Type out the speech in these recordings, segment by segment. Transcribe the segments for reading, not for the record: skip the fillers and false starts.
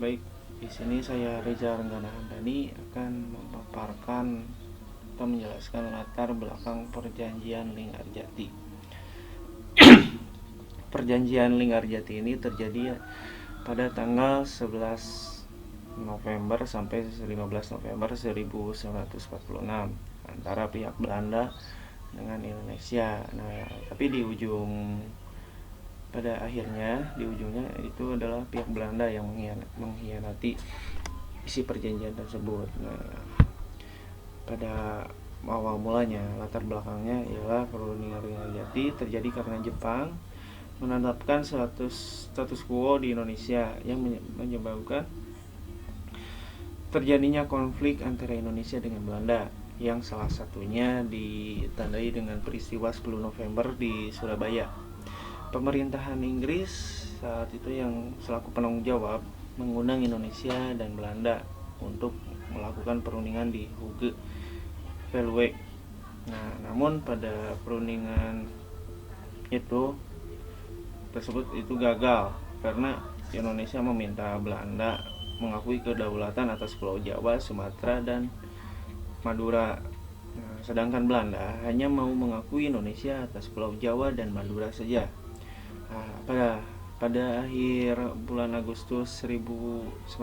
Baik, di sini saya Reza Renggana Handani akan memaparkan atau menjelaskan latar belakang perjanjian Linggarjati. Perjanjian Linggarjati ini terjadi pada tanggal 11 November sampai 15 November 1946 antara pihak Belanda dengan Indonesia. Nah, tapi pada akhirnya di ujungnya itu adalah pihak Belanda yang mengkhianati isi perjanjian tersebut. Nah, pada awal mulanya latar belakangnya ialah perundingan Linggarjati terjadi karena Jepang menetapkan status quo di Indonesia yang menyebabkan terjadinya konflik antara Indonesia dengan Belanda yang salah satunya ditandai dengan peristiwa 10 November di Surabaya. Pemerintahan Inggris saat itu yang selaku penanggung jawab mengundang Indonesia dan Belanda untuk melakukan perundingan di Hugh Veluwe. Nah, namun pada perundingan itu itu gagal karena Indonesia meminta Belanda mengakui kedaulatan atas Pulau Jawa, Sumatera, dan Madura. Nah, sedangkan Belanda hanya mau mengakui Indonesia atas Pulau Jawa dan Madura saja. Nah, pada akhir bulan Agustus 1946,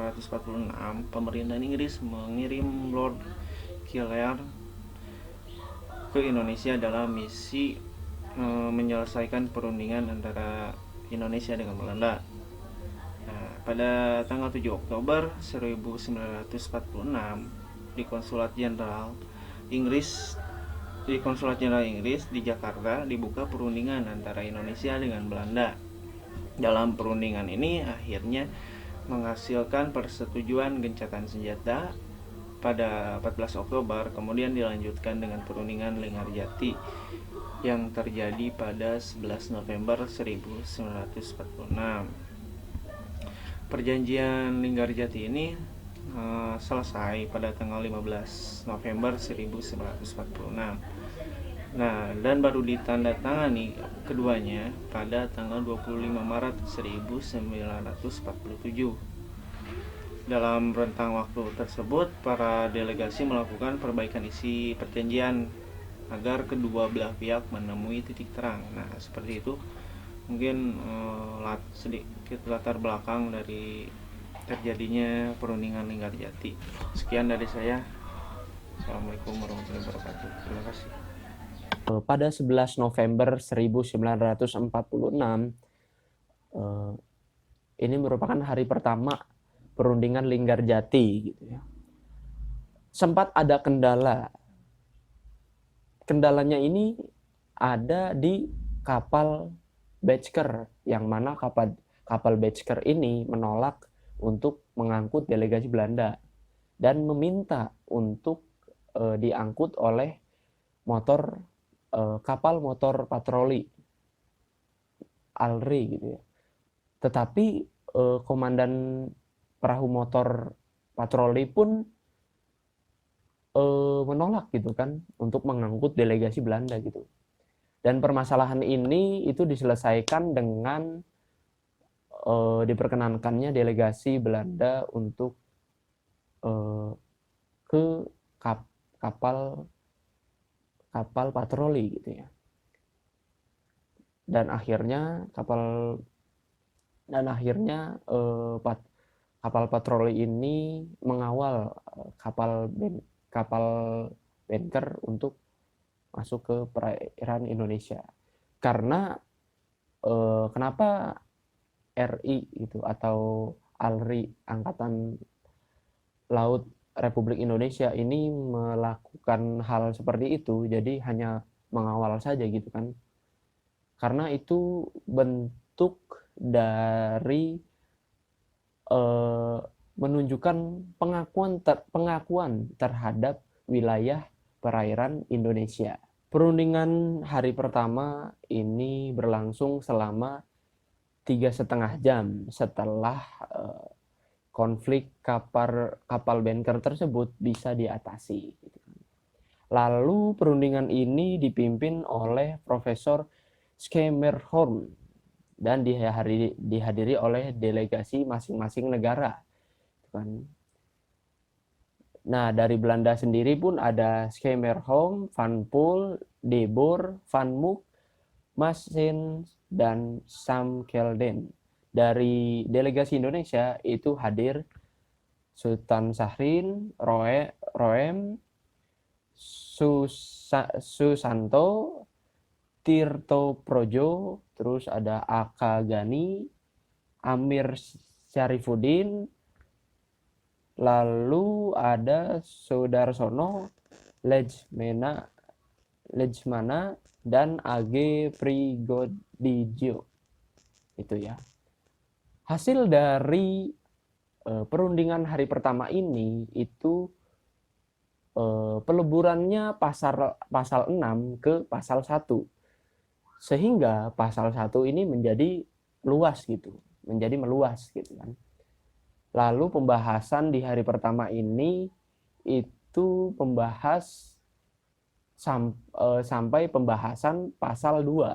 pemerintahan Inggris mengirim Lord Killare ke Indonesia dalam misi menyelesaikan perundingan antara Indonesia dengan Belanda. Nah, pada tanggal 7 Oktober 1946 di Konsulat Jenderal Inggris di Jakarta dibuka perundingan antara Indonesia dengan Belanda. Dalam perundingan ini akhirnya menghasilkan persetujuan gencatan senjata pada 14 Oktober, kemudian dilanjutkan dengan perundingan Linggarjati yang terjadi pada 11 November 1946. Perjanjian Linggarjati ini selesai pada tanggal 15 November 1946. Nah, dan baru ditandatangani keduanya pada tanggal 25 Maret 1947. Dalam rentang waktu tersebut, para delegasi melakukan perbaikan isi perjanjian agar kedua belah pihak menemui titik terang. Nah, seperti itu mungkin sedikit latar belakang dari terjadinya perundingan Linggarjati. Sekian dari saya. Assalamualaikum warahmatullahi wabarakatuh. Terima kasih. Pada 11 November 1946, ini merupakan hari pertama perundingan Linggarjati gitu ya. Sempat ada kendala. Kendalanya ini ada di kapal Betchker, yang mana kapal Betchker ini menolak untuk mengangkut delegasi Belanda dan meminta untuk diangkut oleh kapal motor patroli ALRI gitu ya. Tetapi komandan perahu motor patroli pun menolak gitu kan untuk mengangkut delegasi Belanda gitu. Dan permasalahan ini itu diselesaikan dengan diperkenankannya delegasi Belanda untuk ke kapal patroli gitu ya. Dan akhirnya kapal patroli ini mengawal kapal banker untuk masuk ke perairan Indonesia. Karena kenapa RI itu atau ALRI, Angkatan Laut Republik Indonesia ini melakukan hal seperti itu, jadi hanya mengawal saja gitu kan. Karena itu bentuk dari menunjukkan pengakuan terhadap wilayah perairan Indonesia. Perundingan hari pertama ini berlangsung selama 3,5 jam setelah konflik kapal banker tersebut bisa diatasi. Lalu perundingan ini dipimpin oleh Profesor Schemerhorn dan dihadiri oleh delegasi masing-masing negara kan. Nah, dari Belanda sendiri pun ada Schemerholm, Van Poel, De Boer, Van Mook, Maassen, dan Sam Kelden. Dari delegasi Indonesia itu hadir Sultan Syahrir, Roem, Susanto, Tirto Projo, terus ada Aka Gani, Amir Syarifuddin, lalu ada Sudarsono, Lejmana, dan AG Prigodijio. Itu ya. Hasil dari perundingan hari pertama ini itu peleburannya pasal 6 ke pasal 1. Sehingga pasal 1 ini menjadi luas gitu, menjadi meluas gitu kan. Lalu pembahasan di hari pertama ini itu sampai pembahasan pasal 2.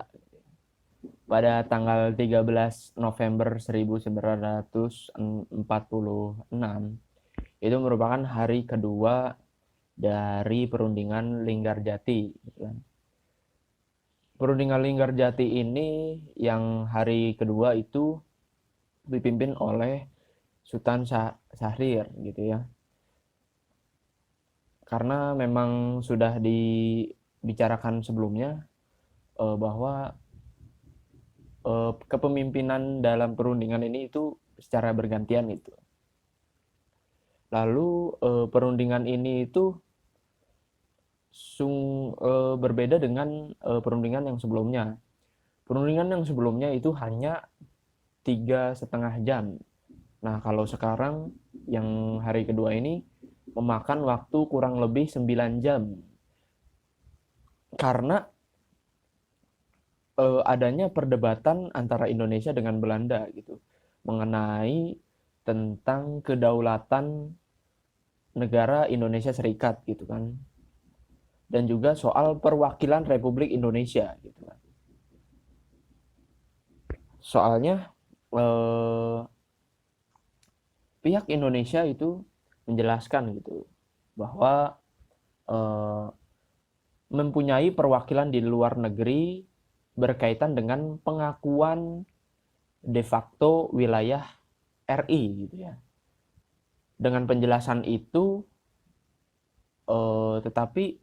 Pada tanggal 13 November 1946 itu merupakan hari kedua dari perundingan Linggarjati gitu kan. Perundingan Linggarjati ini yang hari kedua itu dipimpin oleh Sultan Syahrir gitu ya. Karena memang sudah dibicarakan sebelumnya bahwa kepemimpinan dalam perundingan ini itu secara bergantian itu. Lalu perundingan ini itu berbeda dengan perundingan yang sebelumnya. Perundingan yang sebelumnya itu hanya 3,5 jam. Nah, kalau sekarang yang hari kedua ini memakan waktu kurang lebih 9 jam. Karena adanya perdebatan antara Indonesia dengan Belanda gitu mengenai tentang kedaulatan negara Indonesia Serikat gitu kan, dan juga soal perwakilan Republik Indonesia gitu kan. Soalnya pihak Indonesia itu menjelaskan gitu bahwa mempunyai perwakilan di luar negeri berkaitan dengan pengakuan de facto wilayah RI gitu ya. Dengan penjelasan itu tetapi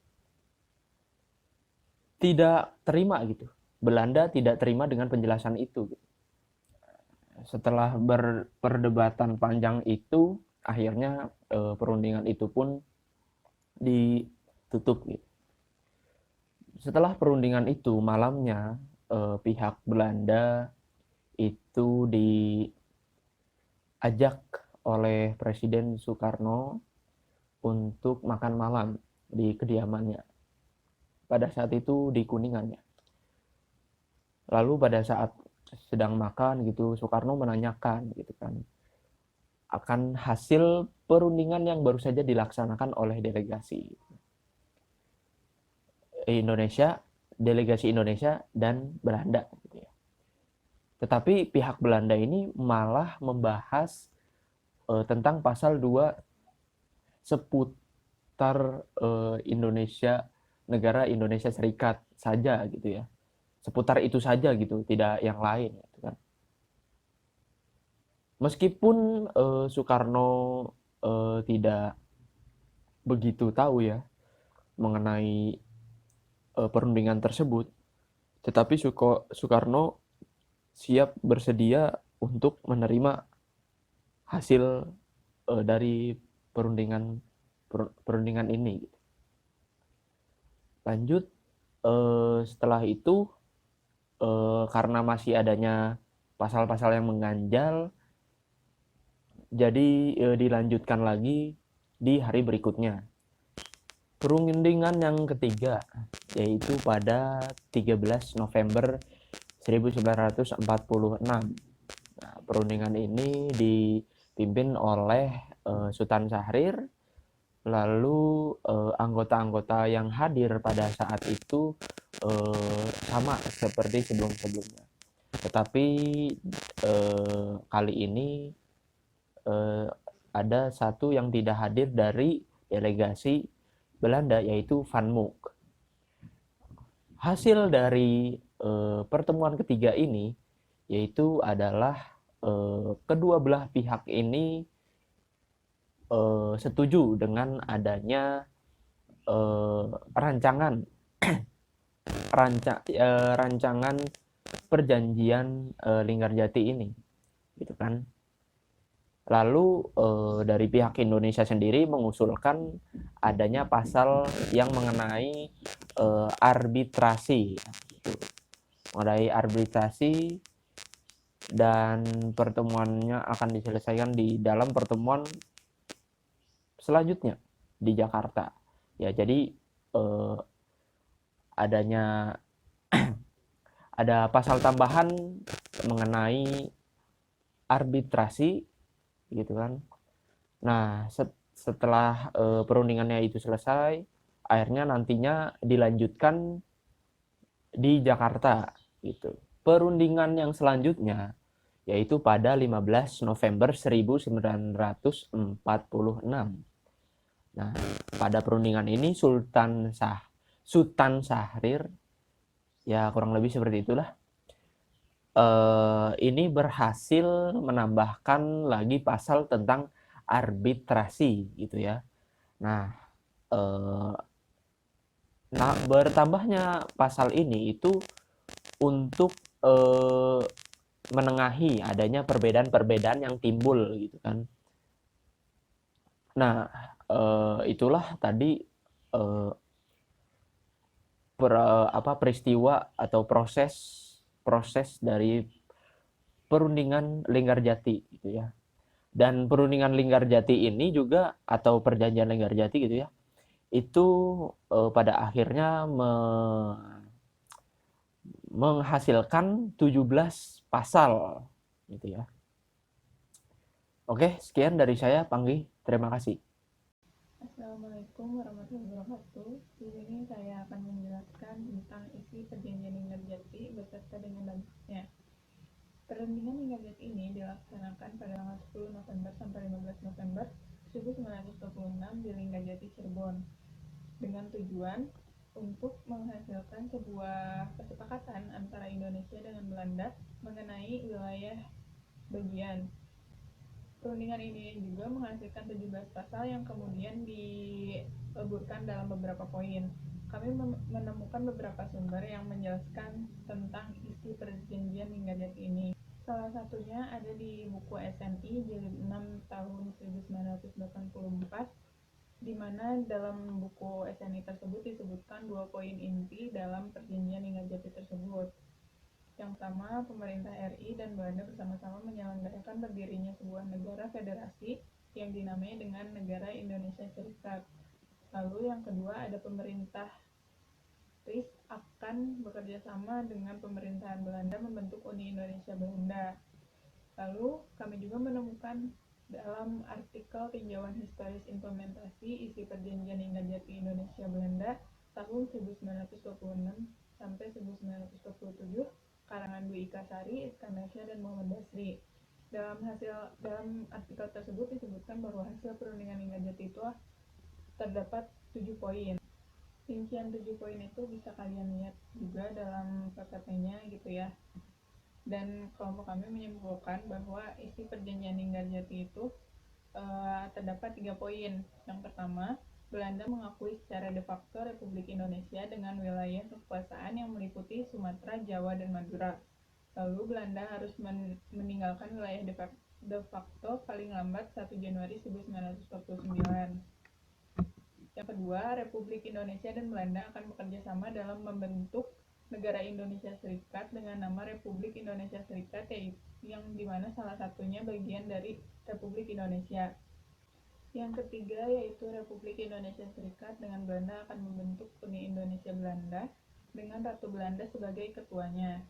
tidak terima gitu. Belanda tidak terima dengan penjelasan itu gitu. Setelah berperdebatan panjang itu akhirnya perundingan itu pun ditutup gitu. Setelah perundingan itu malamnya pihak Belanda itu diajak oleh Presiden Soekarno untuk makan malam di kediamannya. Pada saat itu di Kuningannya. Lalu pada saat sedang makan gitu Soekarno menanyakan gitu kan akan hasil perundingan yang baru saja dilaksanakan oleh delegasi Indonesia, delegasi Indonesia dan Belanda gitu ya. Tetapi pihak Belanda ini malah membahas tentang pasal 2 seputar Indonesia, negara Indonesia Serikat saja gitu ya. Seputar itu saja gitu, tidak yang lain gitu kan. Meskipun Soekarno tidak begitu tahu ya mengenai perundingan tersebut, tetapi Soekarno siap bersedia untuk menerima hasil dari perundingan ini. Lanjut setelah itu karena masih adanya pasal-pasal yang mengganjal, jadi dilanjutkan lagi di hari berikutnya. Perundingan yang ketiga yaitu pada 13 November 1946. Nah, perundingan ini dipimpin oleh Sultan Syahrir. Lalu anggota-anggota yang hadir pada saat itu sama seperti sebelum-sebelumnya. Tetapi kali ini ada satu yang tidak hadir dari delegasi Belanda, yaitu Van Mook. Hasil dari pertemuan ketiga ini yaitu adalah kedua belah pihak ini setuju dengan adanya rancangan rancangan perjanjian Linggarjati ini, gitu kan. Lalu dari pihak Indonesia sendiri mengusulkan adanya pasal yang mengenai arbitrasi, dan pertemuannya akan diselesaikan di dalam pertemuan selanjutnya di Jakarta. Ya, jadi adanya ada pasal tambahan mengenai arbitrasi, gitu kan. Nah, setelah perundingannya itu selesai, akhirnya nantinya dilanjutkan di Jakarta, gitu. Perundingan yang selanjutnya yaitu pada 15 November 1946. Nah, pada perundingan ini Sultan Syahrir, ya kurang lebih seperti itulah, ini berhasil menambahkan lagi pasal tentang arbitrasi, gitu ya. Nah, bertambahnya pasal ini itu untuk menengahi adanya perbedaan-perbedaan yang timbul, gitu kan. Nah, itulah tadi peristiwa atau proses dari perundingan Linggarjati, gitu ya. Dan perundingan Linggarjati ini juga atau perjanjian Linggarjati, gitu ya, itu pada akhirnya menghasilkan 17 pasal, gitu ya. Oke, sekian dari saya, Panggi. Terima kasih. Assalamualaikum warahmatullahi wabarakatuh. Di sini saya akan menjelaskan tentang isi perjanjian Linggarjati beserta dengan dampaknya. Perundingan Linggarjati ini dilaksanakan pada tanggal 10 November sampai 15 November 1926 di Linggarjati, Cirebon, dengan tujuan untuk menghasilkan sebuah kesepakatan antara Indonesia dengan Belanda mengenai wilayah bagian. Perundingan ini juga menghasilkan 17 pasal yang kemudian dileburkan dalam beberapa poin. Kami menemukan beberapa sumber yang menjelaskan tentang isi perjanjian Linggarjati ini. Salah satunya ada di buku SNI jilid 6 tahun 1984, di mana dalam buku SNI tersebut disebutkan 2 poin inti dalam perjanjian Linggarjati tersebut. Yang pertama, pemerintah RI dan Belanda bersama-sama menyelenggarakan berdirinya sebuah negara federasi yang dinamai dengan Negara Indonesia Serikat. Lalu yang kedua, ada pemerintah RIS akan bekerja sama dengan pemerintahan Belanda membentuk Uni Indonesia Belanda. Lalu kami juga menemukan dalam artikel tinjauan historis implementasi isi perjanjian Linggarjati Indonesia Belanda tahun 1926 sampai 1927, karangan Dwi Ika Sari, Iskandar Shah, dan Muhammad Basri. Dalam artikel tersebut disebutkan bahwa hasil perundingan Linggarjati itu terdapat 7 poin. Rincian 7 poin itu bisa kalian lihat juga dalam PPT-nya, gitu ya. Dan kelompok kami menyimpulkan bahwa isi perjanjian Linggarjati itu terdapat 3 poin. Yang pertama, Belanda mengakui secara de facto Republik Indonesia dengan wilayah kekuasaan yang meliputi Sumatera, Jawa, dan Madura. Lalu Belanda harus meninggalkan wilayah de facto paling lambat 1 Januari 1949. Yang kedua, Republik Indonesia dan Belanda akan bekerja sama dalam membentuk Negara Indonesia Serikat dengan nama Republik Indonesia Serikat, yang dimana salah satunya bagian dari Republik Indonesia. Yang ketiga yaitu Republik Indonesia Serikat dengan Belanda akan membentuk Uni Indonesia Belanda dengan Ratu Belanda sebagai ketuanya.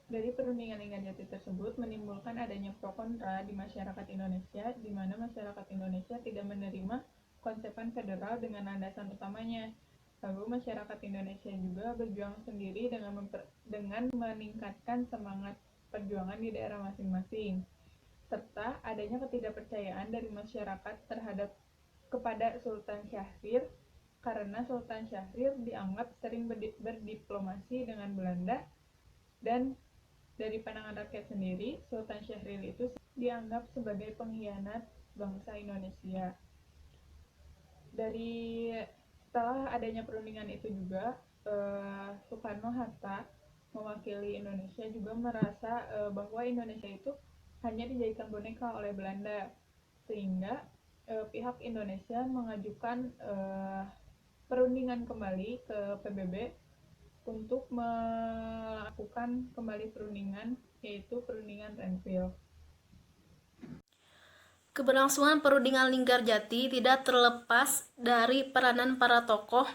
Dari perundingan Linggarjati tersebut menimbulkan adanya pro kontra di masyarakat Indonesia, di mana masyarakat Indonesia tidak menerima konsepan federal dengan landasan utamanya. Lalu masyarakat Indonesia juga berjuang sendiri dengan meningkatkan semangat perjuangan di daerah masing-masing. serta adanya ketidakpercayaan dari masyarakat kepada Sultan Syahrir karena Sultan Syahrir dianggap sering berdiplomasi dengan Belanda, dan dari pandangan rakyat sendiri, Sultan Syahrir itu dianggap sebagai pengkhianat bangsa Indonesia. Setelah adanya perundingan itu juga, Soekarno-Hatta mewakili Indonesia juga merasa bahwa Indonesia itu hanya dijadikan boneka oleh Belanda, sehingga pihak Indonesia mengajukan perundingan kembali ke PBB untuk melakukan kembali perundingan, yaitu perundingan Renville. Keberlangsungan perundingan Linggarjati tidak terlepas dari peranan para tokoh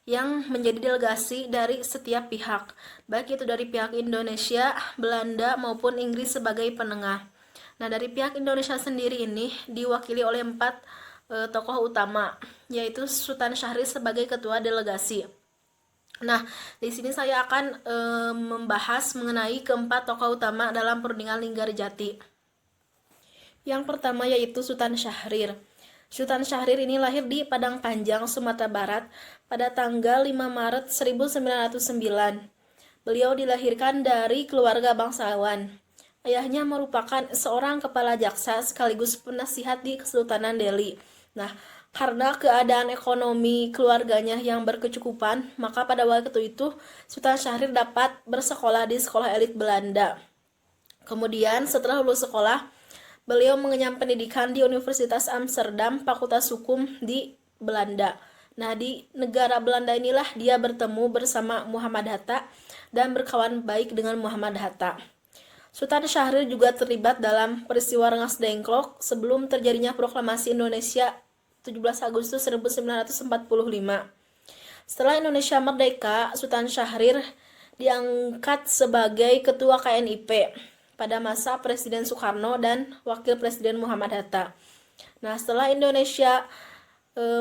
yang menjadi delegasi dari setiap pihak, baik itu dari pihak Indonesia, Belanda, maupun Inggris sebagai penengah. Nah, dari pihak Indonesia sendiri ini diwakili oleh 4 tokoh utama, yaitu Sultan Syahrir sebagai ketua delegasi. Nah, di sini saya akan membahas mengenai keempat tokoh utama dalam perundingan Linggarjati. Yang pertama yaitu Sultan Syahrir. Sultan Syahrir ini lahir di Padang Panjang, Sumatera Barat pada tanggal 5 Maret 1909. Beliau dilahirkan dari keluarga bangsawan. Ayahnya merupakan seorang kepala jaksa sekaligus penasihat di Kesultanan Delhi. Nah, karena keadaan ekonomi keluarganya yang berkecukupan, maka pada waktu itu Sultan Syahrir dapat bersekolah di sekolah elit Belanda. Kemudian setelah lulus sekolah, beliau mengenyam pendidikan di Universitas Amsterdam, Fakultas Hukum di Belanda. Nah, di negara Belanda inilah dia bertemu bersama Muhammad Hatta dan berkawan baik dengan Muhammad Hatta. Sultan Syahrir juga terlibat dalam peristiwa Rengas Dengklok sebelum terjadinya proklamasi Indonesia 17 Agustus 1945. Setelah Indonesia merdeka, Sultan Syahrir diangkat sebagai ketua KNIP pada masa Presiden Soekarno dan Wakil Presiden Muhammad Hatta. Nah, setelah Indonesia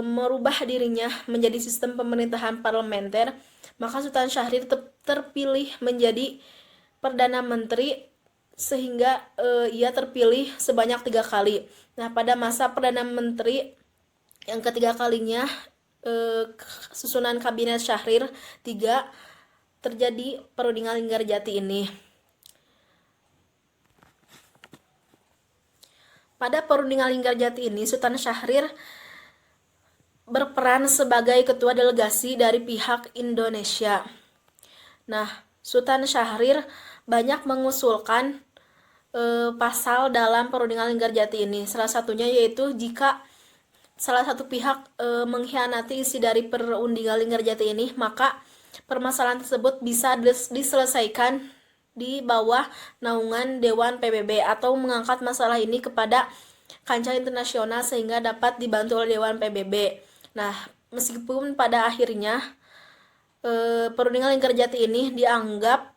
merubah dirinya menjadi sistem pemerintahan parlementer, maka Sultan Syahrir terpilih menjadi Perdana Menteri, sehingga ia terpilih sebanyak 3 kali. Nah, pada masa Perdana Menteri yang ketiga kalinya, susunan kabinet Syahrir 3, terjadi perundingan Linggarjati ini. Pada perundingan Linggarjati ini, Sultan Syahrir berperan sebagai ketua delegasi dari pihak Indonesia. Nah, Sultan Syahrir banyak mengusulkan pasal dalam perundingan Linggarjati ini. Salah satunya yaitu jika salah satu pihak mengkhianati isi dari perundingan Linggarjati ini, maka permasalahan tersebut bisa diselesaikan di bawah naungan Dewan PBB atau mengangkat masalah ini kepada kancah internasional sehingga dapat dibantu oleh Dewan PBB. Nah, meskipun pada akhirnya perundingan Linggarjati ini dianggap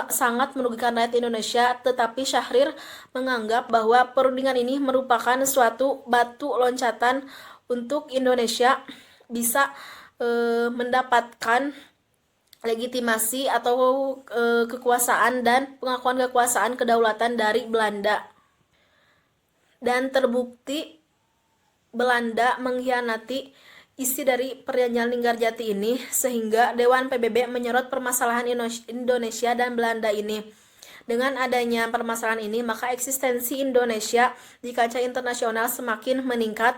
sangat merugikan rakyat Indonesia, tetapi Syahrir menganggap bahwa perundingan ini merupakan suatu batu loncatan untuk Indonesia bisa mendapatkan legitimasi atau kekuasaan dan pengakuan kekuasaan kedaulatan dari Belanda. Dan terbukti Belanda mengkhianati isi dari perjanjian Linggarjati ini, sehingga Dewan PBB menyorot permasalahan Indonesia dan Belanda ini. Dengan adanya permasalahan ini, maka eksistensi Indonesia di kancah internasional semakin meningkat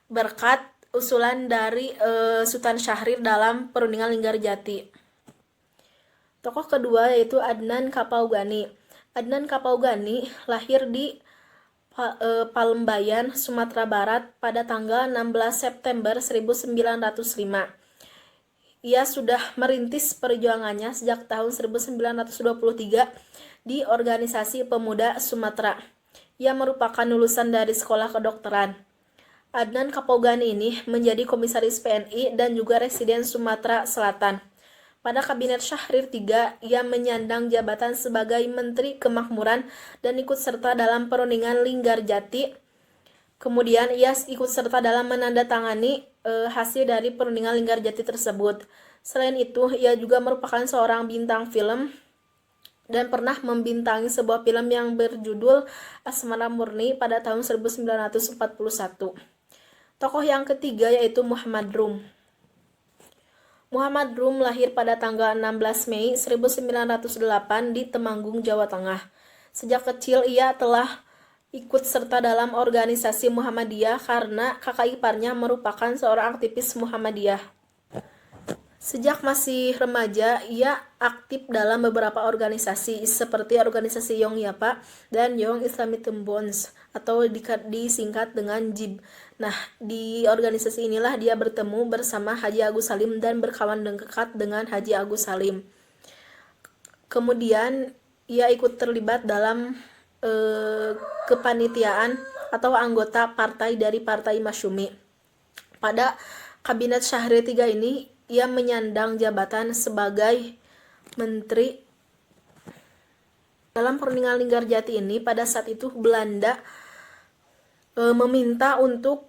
berkat usulan dari Sultan Syahrir dalam perundingan Linggarjati. Tokoh kedua yaitu Adnan Kapaugani. Adnan Kapaugani lahir di Palembayan, Sumatera Barat pada tanggal 16 September 1905. Ia sudah merintis perjuangannya sejak tahun 1923 di Organisasi Pemuda Sumatera. Ia merupakan lulusan dari sekolah kedokteran. Adnan Kapaugani ini menjadi komisaris PNI dan juga residen Sumatera Selatan. Pada kabinet Syahrir III, ia menyandang jabatan sebagai Menteri Kemakmuran dan ikut serta dalam perundingan Linggarjati. Kemudian ia ikut serta dalam menandatangani hasil dari perundingan Linggarjati tersebut. Selain itu, ia juga merupakan seorang bintang film dan pernah membintangi sebuah film yang berjudul Asmara Murni pada tahun 1941. Tokoh yang ketiga yaitu Muhammad Rum. Muhammad Rum lahir pada tanggal 16 Mei 1908 di Temanggung, Jawa Tengah. Sejak kecil ia telah ikut serta dalam organisasi Muhammadiyah karena kakak iparnya merupakan seorang aktivis Muhammadiyah. Sejak masih remaja, ia aktif dalam beberapa organisasi seperti organisasi Young Yapa dan Young Islamic Bonds atau disingkat dengan JIB. Nah, di organisasi inilah dia bertemu bersama Haji Agus Salim dan berkawan dekat dengan Haji Agus Salim. Kemudian ia ikut terlibat dalam kepanitiaan atau anggota partai dari Partai Masyumi. Pada Kabinet Syahrir III ini, ia menyandang jabatan sebagai menteri. Dalam Perundingan Linggarjati ini, pada saat itu Belanda meminta untuk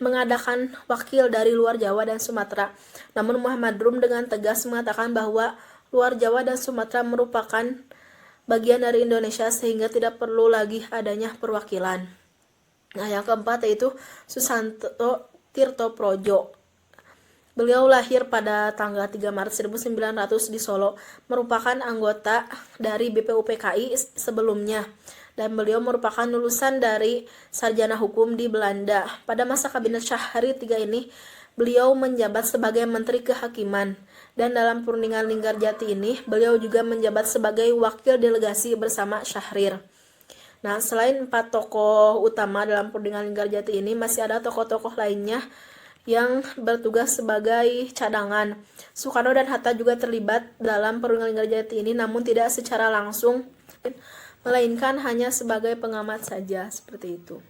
mengadakan wakil dari luar Jawa dan Sumatera. Namun Muhammad Rum dengan tegas mengatakan bahwa luar Jawa dan Sumatera merupakan bagian dari Indonesia sehingga tidak perlu lagi adanya perwakilan. Nah, yang keempat yaitu Susanto Tirto Projo. Beliau lahir pada tanggal 3 Maret 1900 di Solo, merupakan anggota dari BPUPKI sebelumnya, dan beliau merupakan lulusan dari sarjana hukum di Belanda. Pada masa Kabinet Syahrir III ini, beliau menjabat sebagai Menteri Kehakiman, dan dalam Perundingan Linggarjati ini, beliau juga menjabat sebagai wakil delegasi bersama Syahrir. Nah, selain 4 tokoh utama dalam Perundingan Linggarjati ini, masih ada tokoh-tokoh lainnya yang bertugas sebagai cadangan. Soekarno dan Hatta juga terlibat dalam Perundingan Linggarjati ini, namun tidak secara langsung, melainkan hanya sebagai pengamat saja, seperti itu.